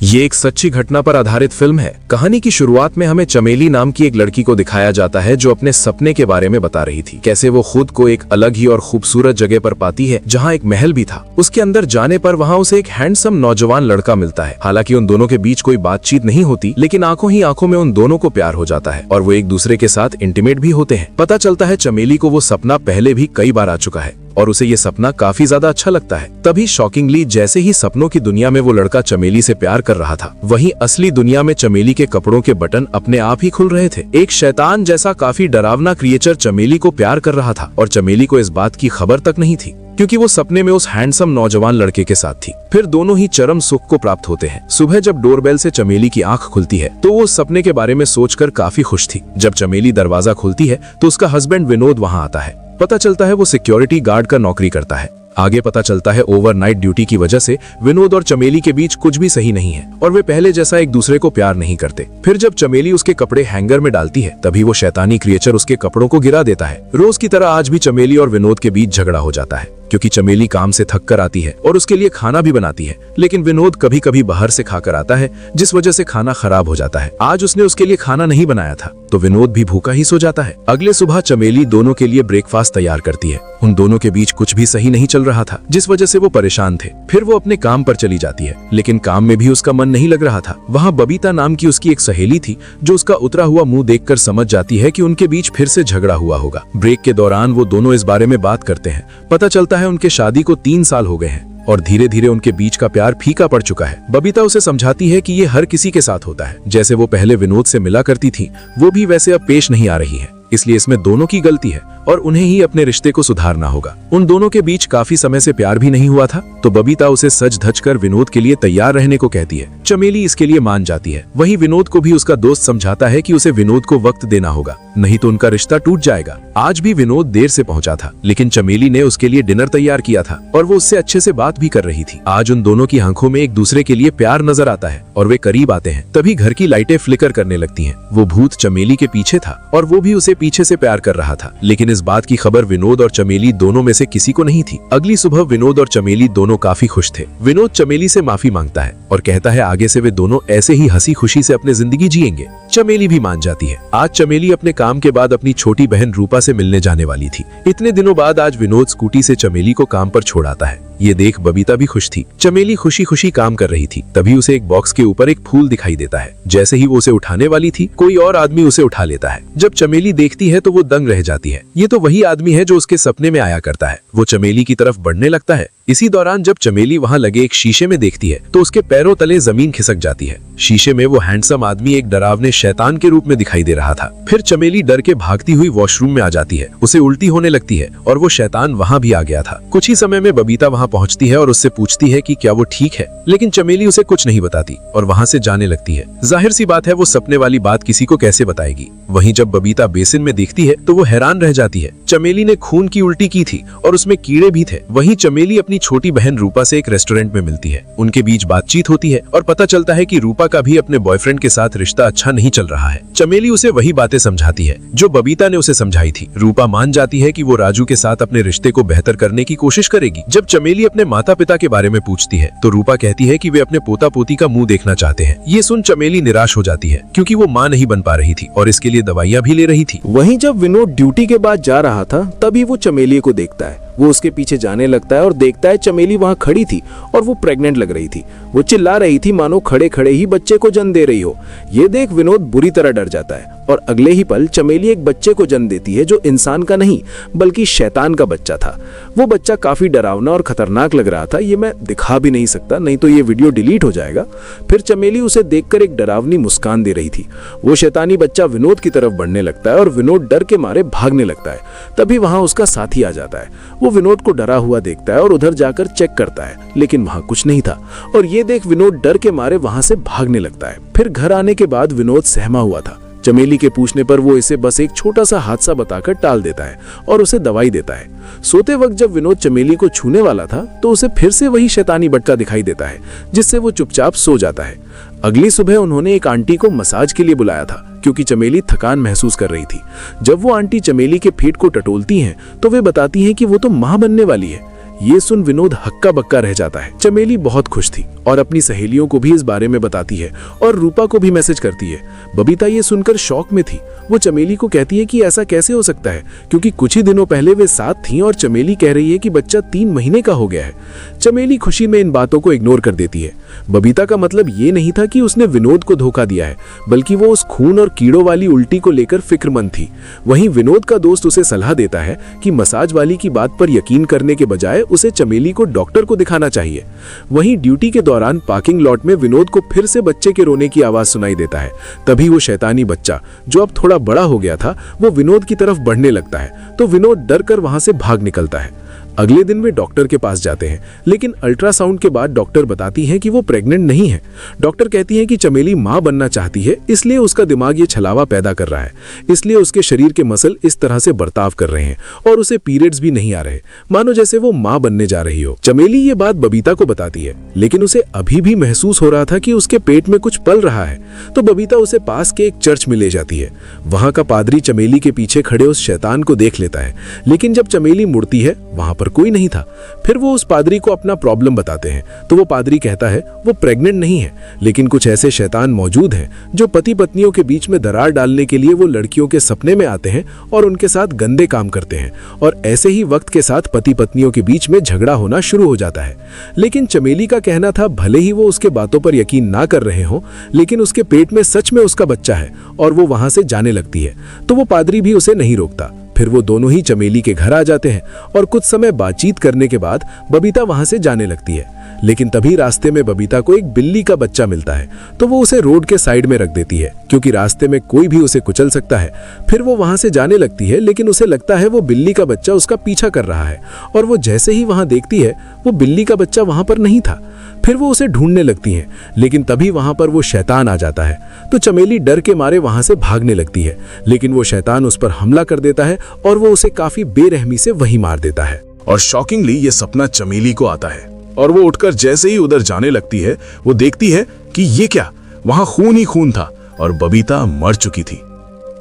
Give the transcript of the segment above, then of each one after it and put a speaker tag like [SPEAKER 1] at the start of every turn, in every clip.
[SPEAKER 1] ये एक सच्ची घटना पर आधारित फिल्म है। कहानी की शुरुआत में हमें चमेली नाम की एक लड़की को दिखाया जाता है जो अपने सपने के बारे में बता रही थी। कैसे वो खुद को एक अलग ही और खूबसूरत जगह पर पाती है जहाँ एक महल भी था। उसके अंदर जाने पर वहाँ उसे एक हैंडसम नौजवान लड़का मिलता है। हालांकि उन दोनों के बीच कोई बातचीत नहीं होती, लेकिन आंखों ही आंखों में उन दोनों को प्यार हो जाता है और वो एक दूसरे के साथ इंटीमेट भी होते हैं। पता चलता है चमेली को वो सपना पहले भी कई बार आ चुका है और उसे ये सपना काफी ज्यादा अच्छा लगता है। तभी शॉकिंगली जैसे ही सपनों की दुनिया में वो लड़का चमेली से प्यार कर रहा था, वहीं असली दुनिया में चमेली के कपड़ों के बटन अपने आप ही खुल रहे थे। एक शैतान जैसा काफी डरावना क्रिएचर चमेली को प्यार कर रहा था और चमेली को इस बात की खबर तक नहीं थी, क्योंकि वो सपने में उस हैंडसम नौजवान लड़के के साथ थी। फिर दोनों ही चरम सुख को प्राप्त होते हैं। सुबह जब डोरबेल से चमेली की आंख खुलती है तो वो उस सपने के बारे में सोचकर काफी खुश थी। जब चमेली दरवाजा खोलती है तो उसका हस्बैंड विनोद वहाँ आता है। पता चलता है वो सिक्योरिटी गार्ड का नौकरी करता है। आगे पता चलता है ओवरनाइट ड्यूटी की वजह से विनोद और चमेली के बीच कुछ भी सही नहीं है और वे पहले जैसा एक दूसरे को प्यार नहीं करते। फिर जब चमेली उसके कपड़े हैंगर में डालती है तभी वो शैतानी क्रिएचर उसके कपड़ों को गिरा देता है। रोज की तरह आज भी चमेली और विनोद के बीच झगड़ा हो जाता है, क्योंकि चमेली काम से थक कर आती है और उसके लिए खाना भी बनाती है, लेकिन विनोद कभी कभी बाहर से खाकर आता है जिस वजह से खाना खराब हो जाता है। आज उसने उसके लिए खाना नहीं बनाया था तो विनोद भी भूखा ही सो जाता है। अगले सुबह चमेली दोनों के लिए ब्रेकफास्ट तैयार करती है। उन दोनों के बीच कुछ भी सही नहीं चल रहा था, जिस वजह से वो परेशान थे। फिर वो अपने काम पर चली जाती है, लेकिन काम में भी उसका मन नहीं लग रहा था। वहाँ बबीता नाम की उसकी एक सहेली थी जो उसका उतरा हुआ मुंह देखकर समझ जाती है कि उनके बीच फिर से झगड़ा हुआ होगा। ब्रेक के दौरान वो दोनों इस बारे में बात करते हैं। पता चलता है उनके शादी को 3 साल हो गए हैं और धीरे धीरे उनके बीच का प्यार फीका पड़ चुका है। बबीता उसे समझाती है कि ये हर किसी के साथ होता है। जैसे वो पहले विनोद से मिला करती थी वो भी वैसे अब पेश नहीं आ रही है, इसलिए इसमें दोनों की गलती है और उन्हें ही अपने रिश्ते को सुधारना होगा। उन दोनों के बीच काफी समय से प्यार भी नहीं हुआ था, तो बबीता उसे सज धज कर विनोद के लिए तैयार रहने को कहती है। चमेली इसके लिए मान जाती है। वहीं विनोद को भी उसका दोस्त समझाता है कि उसे विनोद को वक्त देना होगा, नहीं तो उनका रिश्ता टूट जाएगा। आज भी विनोद देर से पहुंचा था, लेकिन चमेली ने उसके लिए डिनर तैयार किया था और वो उससे अच्छे से बात भी कर रही थी। आज उन दोनों की आंखों में एक दूसरे के लिए प्यार नजर आता है और वे करीब आते हैं। तभी घर की लाइटें फ्लिकर करने लगती हैं। वो भूत चमेली के पीछे था और वो भी उसे पीछे से प्यार कर रहा था, लेकिन इस बात की खबर विनोद और चमेली दोनों में से किसी को नहीं थी। अगली सुबह विनोद और चमेली दोनों काफी खुश थे। विनोद चमेली से माफी मांगता है और कहता है आगे से वे दोनों ऐसे ही हंसी खुशी से अपनी जिंदगी जिएंगे। चमेली भी मान जाती है। आज चमेली अपने काम के बाद अपनी छोटी बहन रूपा से मिलने जाने वाली थी। इतने दिनों बाद आज विनोद स्कूटी से चमेली को काम पर छोड़ आता है। ये देख बबीता भी खुश थी। चमेली खुशी खुशी काम कर रही थी, तभी उसे एक बॉक्स के ऊपर एक फूल दिखाई देता है। जैसे ही वो उसे उठाने वाली थी कोई और आदमी उसे उठा लेता है। जब चमेली देखती है तो वो दंग रह जाती है। ये तो वही आदमी है जो उसके सपने में आया करता है। वो चमेली की तरफ बढ़ने लगता है। इसी दौरान जब चमेली वहां लगे एक शीशे में देखती है तो उसके पैरों तले जमीन खिसक जाती है। शीशे में वो हैंडसम आदमी एक डरावने शैतान के रूप में दिखाई दे रहा था। फिर चमेली डर के भागती हुई वॉशरूम में आ जाती है। उसे उल्टी होने लगती है और वो शैतान वहां भी आ गया था। कुछ ही समय में बबीता वहां पहुंचती है और उससे पूछती है कि क्या वो ठीक है, लेकिन चमेली उसे कुछ नहीं बताती और वहां से जाने लगती है। जाहिर सी बात है वो सपने वाली बात किसी को कैसे बताएगी। वहीं जब बबीता बेसिन में देखती है तो वो हैरान रह जाती है। चमेली ने खून की उल्टी की थी और उसमें कीड़े भी थे। वहीं चमेली अपनी छोटी बहन रूपा से एक रेस्टोरेंट में मिलती है। उनके बीच बातचीत होती है और पता चलता है कि रूपा का भी अपने बॉयफ्रेंड के साथ रिश्ता अच्छा नहीं चल रहा है। चमेली उसे वही बातें समझाती है जो बबीता ने उसे समझाई थी। रूपा मान जाती है कि वो राजू के साथ अपने रिश्ते को बेहतर करने की कोशिश करेगी। जब चमेली अपने माता पिता के बारे में पूछती है तो रूपा कहती है कि वे अपने पोता पोती का मुंह देखना चाहते हैं। ये सुन चमेली निराश हो जाती है, क्योंकि वो माँ नहीं बन पा रही थी और इसके लिए दवाइयाँ भी ले रही थी।
[SPEAKER 2] वहीं जब विनोद ड्यूटी के बाद जा रहा था तभी वो चमेली को देखता है। वो उसके पीछे जाने लगता है और देखता है चमेली वहां खड़ी थी और वो प्रेग्नेंट लग रही थी। वो चिल्ला रही थी मानो खड़े खड़े ही बच्चे को जन्म दे रही हो। ये देख विनोद बुरी तरह डर जाता है और अगले ही पल चमेली एक बच्चे को जन्म देती है जो इंसान का नहीं बल्कि शैतान का बच्चा था। वो बच्चा काफी डरावना और खतरनाक लग रहा था। ये मैं दिखा भी नहीं सकता, नहीं तो ये वीडियो डिलीट हो जाएगा। फिर चमेली उसे देखकर एक डरावनी मुस्कान दे रही थी। वो शैतानी बच्चा विनोद की तरफ बढ़ने लगता है और विनोद डर के मारे भागने लगता है। तभी वहां उसका साथी आ जाता है। वो विनोद को डरा हुआ देखता है और उधर जाकर चेक करता है, लेकिन वहां कुछ नहीं था और ये देख विनोद डर के मारे वहां से भागने लगता है। फिर घर आने के बाद विनोद सहमा हुआ था। चमेली के पूछने पर वो इसे बस एक छोटा सा हादसा बताकर टाल देता है और उसे दवाई देता है। सोते वक्त जब विनोद चमेली को छूने वाला था तो उसे फिर से वही शैतानी बटका दिखाई देता है, जिससे वो चुपचाप सो जाता है। अगली सुबह उन्होंने एक आंटी को मसाज के लिए बुलाया था, क्योंकि चमेली थकान महसूस कर रही थी। जब वो आंटी चमेली के पेट को टटोलती हैं तो वे बताती हैं कि वो तो मां बनने वाली है। ये सुन विनोद हक्का बक्का रह जाता है। चमेली बहुत खुश थी और अपनी सहेलियों को भी इस बारे में बताती है और रूपा को भी मैसेज करती है। बबीता ये सुनकर शॉक में थी। वो चमेली को कहती है कि ऐसा कैसे हो सकता है, क्योंकि कुछ ही दिनों पहले वे साथ थीं और चमेली कह रही है कि बच्चा 3 महीने का हो गया है। चमेली खुशी में इन बातों को इग्नोर कर देती है। बबीता का मतलब ये नहीं था कि उसने विनोद को धोखा दिया है, बल्कि वो उस खून और कीड़ों वाली उल्टी को लेकर फिक्रमंद थी। वहीं विनोद का दोस्त उसे सलाह देता है कि मसाज वाली की बात पर यकीन करने के बजाय उसे चमेली को डॉक्टर को दिखाना चाहिए। वहीं ड्यूटी के दौरान पार्किंग लॉट में विनोद को फिर से बच्चे के रोने की आवाज सुनाई देता है। तभी वो शैतानी बच्चा, जो अब थोड़ा बड़ा हो गया था, वो विनोद की तरफ बढ़ने लगता है, तो विनोद डर कर वहां से भाग निकलता है। अगले दिन वे डॉक्टर के पास जाते हैं, लेकिन अल्ट्रासाउंड के बाद डॉक्टर बताती है कि वो प्रेग्नेंट नहीं है। डॉक्टर कहती है कि चमेली मां बनना चाहती है, इसलिए उसका दिमाग ये छलावा पैदा कर रहा है, इसलिए उसके शरीर के मसल इस तरह से बर्ताव कर रहे हैं और उसे पीरियड्स भी नहीं आ रहे, मानो जैसे वो मां बनने जा रही हो। चमेली ये बात बबीता को बताती है, लेकिन उसे अभी भी महसूस हो रहा था कि उसके पेट में कुछ पल रहा है, तो बबीता उसे पास के एक चर्च में ले जाती है। वहां का पादरी चमेली के पीछे खड़े उस शैतान को देख लेता है, लेकिन जब चमेली मुड़ती है वहां पर कोई नहीं था। फिर वो उस पादरी को अपना प्रॉब्लम बताते हैं, तो वो पादरी कहता है वो प्रेग्नेंट नहीं है, लेकिन कुछ ऐसे शैतान मौजूद हैं जो पति पत्नियों के बीच में दरार डालने के लिए वो लड़कियों के सपने में आते हैं और उनके साथ गंदे काम करते हैं, और ऐसे ही वक्त के साथ पति पत्नियों के बीच में झगड़ा होना शुरू हो जाता है। लेकिन चमेली का कहना था भले ही वो उसके बातों पर यकीन ना कर रहे हो, लेकिन उसके पेट में सच में उसका बच्चा है और वो वहां से जाने लगती है, तो वो पादरी भी उसे नहीं रोकता। फिर वो दोनों ही चमेली के घर आ जाते हैं और कुछ समय बातचीत करने के बाद बबीता वहां से जाने लगती है। लेकिन तभी रास्ते में बबीता को एक बिल्ली का बच्चा मिलता है, तो वो उसे रोड के साइड में रख देती है, क्योंकि रास्ते में कोई भी उसे कुचल सकता है। फिर वो वहां से जाने लगती है, लेकिन उसे लगता है वो बिल्ली का बच्चा उसका पीछा कर रहा है, और वो जैसे ही वहां देखती है वो बिल्ली का बच्चा वहां पर नहीं था। फिर वो उसे ढूंढने लगती हैं, लेकिन तभी वहां पर वो शैतान आ जाता है, तो चमेली डर के मारे वहां से भागने लगती है, लेकिन वो शैतान उस पर हमला कर देता है और वो उसे काफी बेरहमी से वहीं मार देता है।
[SPEAKER 3] और शॉकिंगली ये सपना चमेली को आता है और वो उठकर जैसे ही उधर जाने लगती है, वो देखती है कि ये क्या, वहां खून ही खून था और बबीता मर चुकी थी।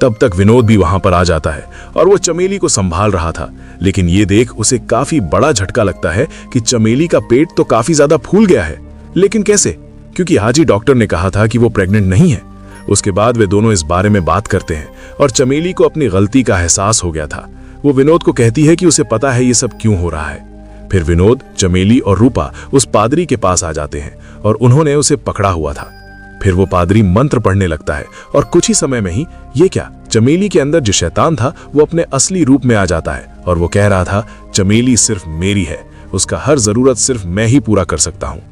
[SPEAKER 3] तब तक विनोद भी वहां पर आ जाता है और वो चमेली को संभाल रहा था, लेकिन ये देख उसे काफी बड़ा झटका लगता है कि चमेली का पेट तो काफी ज्यादा फूल गया है। लेकिन कैसे? क्योंकि आज ही डॉक्टर ने कहा था कि वो प्रेग्नेंट नहीं है। उसके बाद वे दोनों इस बारे में बात करते हैं और चमेली को अपनी गलती का एहसास हो गया था। वो विनोद को कहती है कि उसे पता है ये सब क्यों हो रहा है। फिर विनोद, चमेली और रूपा उस पादरी के पास आ जाते हैं और उन्होंने उसे पकड़ा हुआ था। फिर वो पादरी मंत्र पढ़ने लगता है और कुछ ही समय में ही ये क्या, चमेली के अंदर जो शैतान था वो अपने असली रूप में आ जाता है और वो कह रहा था चमेली सिर्फ मेरी है, उसका हर जरूरत सिर्फ मैं ही पूरा कर सकता हूँ।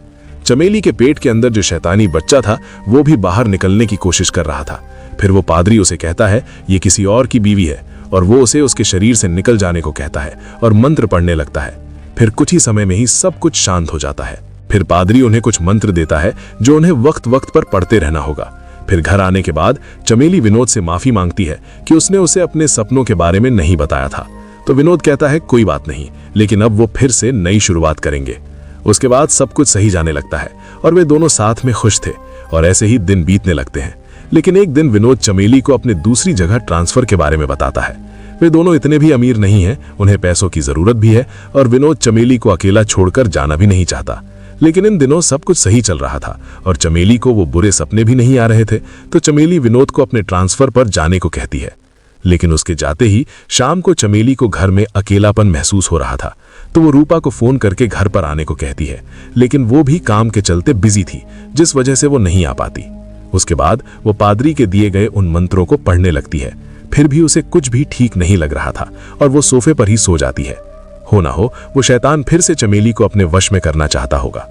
[SPEAKER 3] चमेली के पेट के अंदर जो शैतानी बच्चा था वो भी बाहर निकलने की कोशिश कर रहा था। फिर वो पादरी उसे कहता है ये किसी और की बीवी है और वो उसे उसके शरीर से निकल जाने को कहता है और मंत्र पढ़ने लगता है। फिर कुछ ही समय में ही सब कुछ शांत हो जाता है। फिर पादरी उन्हें कुछ मंत्र देता है जो उन्हें वक्त वक्त पर पढ़ते रहना होगा। फिर घर आने के बाद चमेली विनोद से माफी मांगती है कि उसने उसे अपने सपनों के बारे में नहीं बताया था। तो विनोद कहता है कोई बात नहीं, लेकिन अब वो फिर से नई शुरुआत करेंगे। उसके बाद सब कुछ सही जाने लगता है और वे दोनों साथ में खुश थे और ऐसे ही दिन बीतने लगते हैं। लेकिन एक दिन विनोद चमेली को अपने दूसरी जगह ट्रांसफर के बारे में बताता है। वे दोनों इतने भी अमीर नहीं हैं, उन्हें पैसों की जरूरत भी है और विनोद चमेली को अकेला छोड़कर जाना भी नहीं चाहता। लेकिन इन दिनों सब कुछ सही चल रहा था और चमेली को वो बुरे सपने भी नहीं आ रहे थे, तो चमेली विनोद को अपने ट्रांसफर पर जाने को कहती है। लेकिन उसके जाते ही शाम को चमेली को घर में अकेलापन महसूस हो रहा था, तो वो रूपा को फोन करके घर पर आने को कहती है, लेकिन वो भी काम के चलते बिजी थी, जिस वजह से वो नहीं आ पाती। उसके बाद वो पादरी के दिए गए उन मंत्रों को पढ़ने लगती है। फिर भी उसे कुछ भी ठीक नहीं लग रहा था और वो सोफे पर ही सो जाती है। हो ना हो वो शैतान फिर से चमेली को अपने वश में करना चाहता होगा।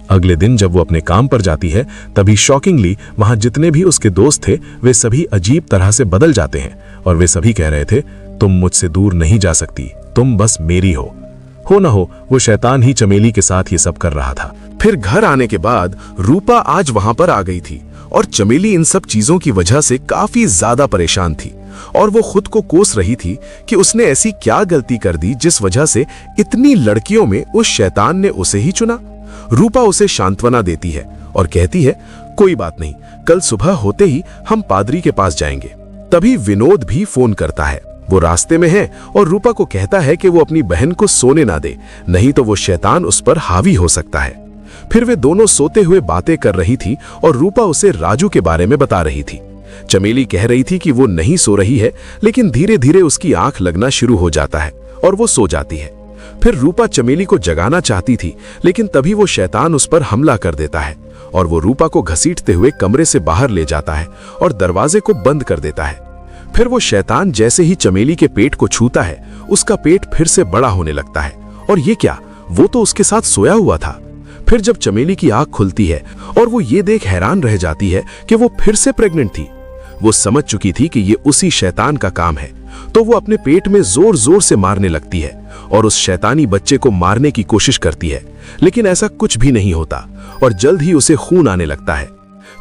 [SPEAKER 3] अगले दिन जब वो अपने काम पर जाती है, तभी शॉकिंगली वहां जितने भी उसके दोस्त थे वे सभी अजीब तरह से बदल जाते हैं और वे सभी कह रहे थे तुम मुझसे दूर नहीं जा सकती, तुम बस मेरी हो ना हो वो शैतान ही चमेली के साथ ये सब कर रहा था।
[SPEAKER 4] फिर घर आने के बाद रूपा आज वहां पर आ गई थी और चमेली इन सब चीजों की वजह से काफी ज्यादा परेशान थी और वो खुद को कोस रही थी कि उसने ऐसी क्या गलती कर दी जिस वजह से इतनी लड़कियों में उस शैतान ने उसे ही चुना। रूपा उसे सांत्वना देती है और कहती है कोई बात नहीं, कल सुबह होते ही हम पादरी के पास जाएंगे। तभी विनोद भी फोन करता है वो रास्ते में है और रूपा को कहता है कि वो अपनी बहन को सोने ना दे, नहीं तो वो शैतान उस पर हावी हो सकता है। फिर वे दोनों सोते हुए बातें कर रही थी और रूपा उसे राजू के बारे में बता रही थी। चमेली कह रही थी कि वो नहीं सो रही है, लेकिन धीरे धीरे उसकी आंख लगना शुरू हो जाता है और वो सो जाती है। फिर रूपा चमेली को जगाना चाहती थी, लेकिन तभी वो शैतान उस पर हमला कर देता है और वो रूपा को घसीटते हुए कमरे से बाहर ले जाता है और दरवाजे को बंद कर देता है। फिर वो शैतान जैसे ही चमेली के पेट को छूता है, उसका पेट फिर से बड़ा होने लगता है। और ये क्या, वो तो उसके साथ सोया हुआ था। फिर जब चमेली की आंख खुलती है और वो ये देख हैरान रह जाती है कि वो फिर से प्रेग्नेंट थी। वो समझ चुकी थी कि ये उसी शैतान का काम है, तो वो अपने पेट में जोर जोर से मारने लगती है और उस शैतानी बच्चे को मारने की कोशिश करती है, लेकिन ऐसा कुछ भी नहीं होता और जल्द ही उसे खून आने लगता है।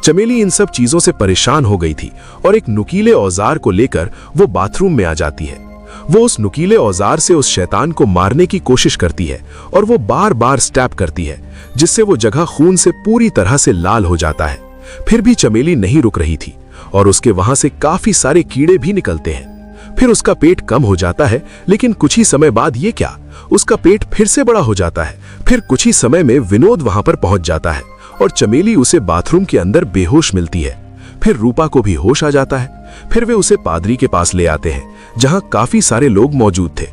[SPEAKER 4] चमेली इन सब चीजों से परेशान हो गई थी और एक नुकीले औजार को लेकर वो बाथरूम में आ जाती है। वो उस नुकीले औजार से उस शैतान को मारने की कोशिश करती है और वो बार बार स्टैप करती है, जिससे वो जगह खून से पूरी तरह से लाल हो जाता है। फिर भी चमेली नहीं रुक रही थी और उसके वहां से काफी सारे कीड़े भी निकलते हैं। फिर उसका पेट कम हो जाता है, लेकिन कुछ ही समय बाद ये क्या, उसका पेट फिर से बड़ा हो जाता है। फिर कुछ ही समय में विनोद वहां पर पहुंच जाता है और चमेली उसे बाथरूम के अंदर बेहोश मिलती है। फिर रूपा को भी होश आ जाता है। फिर वे उसे पादरी के पास ले आते हैं, जहां काफी सारे लोग मौजूद थे।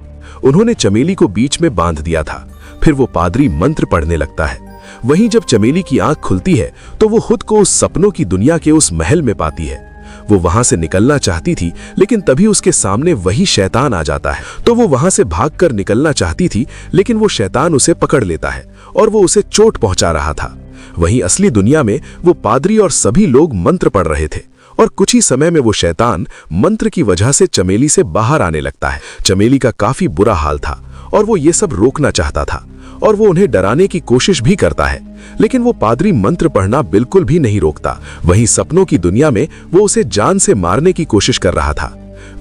[SPEAKER 4] उन्होंने चमेली को बीच में बांध दिया था। फिर वो पादरी मंत्र पढ़ने लगता है। वहीं जब चमेली की आंख खुलती है तो वो खुद को उस सपनों की दुनिया के उस महल में पाती है। वो वहां से निकलना चाहती थी, लेकिन तभी उसके सामने वही शैतान आ जाता है। तो वो वहां से भागकर निकलना चाहती थी, लेकिन वो शैतान उसे पकड़ लेता है और वो उसे चोट पहुंचा रहा था। वहीं असली दुनिया में वो पादरी और सभी लोग मंत्र पढ़ रहे थे और कुछ ही समय में वो शैतान मंत्र की वजह से चमेली से बाहर आने लगता है। चमेली का काफी बुरा हाल था और वो ये सब रोकना चाहता था और वो उन्हें डराने की कोशिश भी करता है, लेकिन वो पादरी मंत्र पढ़ना बिल्कुल भी नहीं रोकता। वहीं सपनों की दुनिया में वो उसे जान से मारने की कोशिश कर रहा था।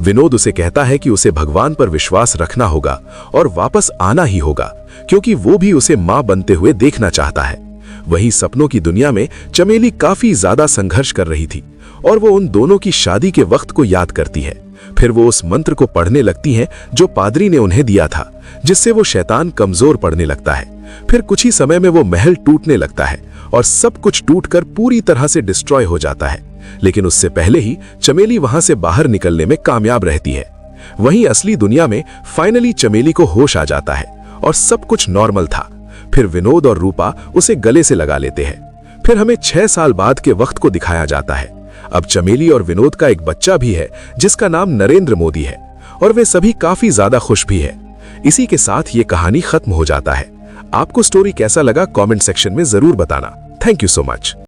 [SPEAKER 4] विनोद उसे कहता है कि उसे भगवान पर विश्वास रखना होगा और वापस आना ही होगा, क्योंकि वो भी उसे मां बनते हुए देखना चाहता है। वहीं सपनों की दुनिया में चमेली काफी ज्यादा संघर्ष कर रही थी और वो उन दोनों की शादी के वक्त को याद करती है। फिर वो उस मंत्र को पढ़ने लगती हैं जो पादरी ने उन्हें दिया था, जिससे वो शैतान कमजोर पड़ने लगता है। फिर कुछ ही समय में वो महल टूटने लगता है और सब कुछ टूटकर पूरी तरह से डिस्ट्रॉय हो जाता है, लेकिन उससे पहले ही चमेली वहां से बाहर निकलने में कामयाब रहती है। वहीं असली दुनिया में फाइनली चमेली को होश आ जाता है और सब कुछ नॉर्मल था। फिर विनोद और रूपा उसे गले से लगा लेते हैं। फिर हमें 6 साल बाद के वक्त को दिखाया जाता है। अब चमेली और विनोद का एक बच्चा भी है, जिसका नाम नरेंद्र मोदी है, और वे सभी काफी ज्यादा खुश भी है। इसी के साथ ये कहानी खत्म हो जाता है। आपको स्टोरी कैसा लगा कमेंट सेक्शन में जरूर बताना। Thank you so much.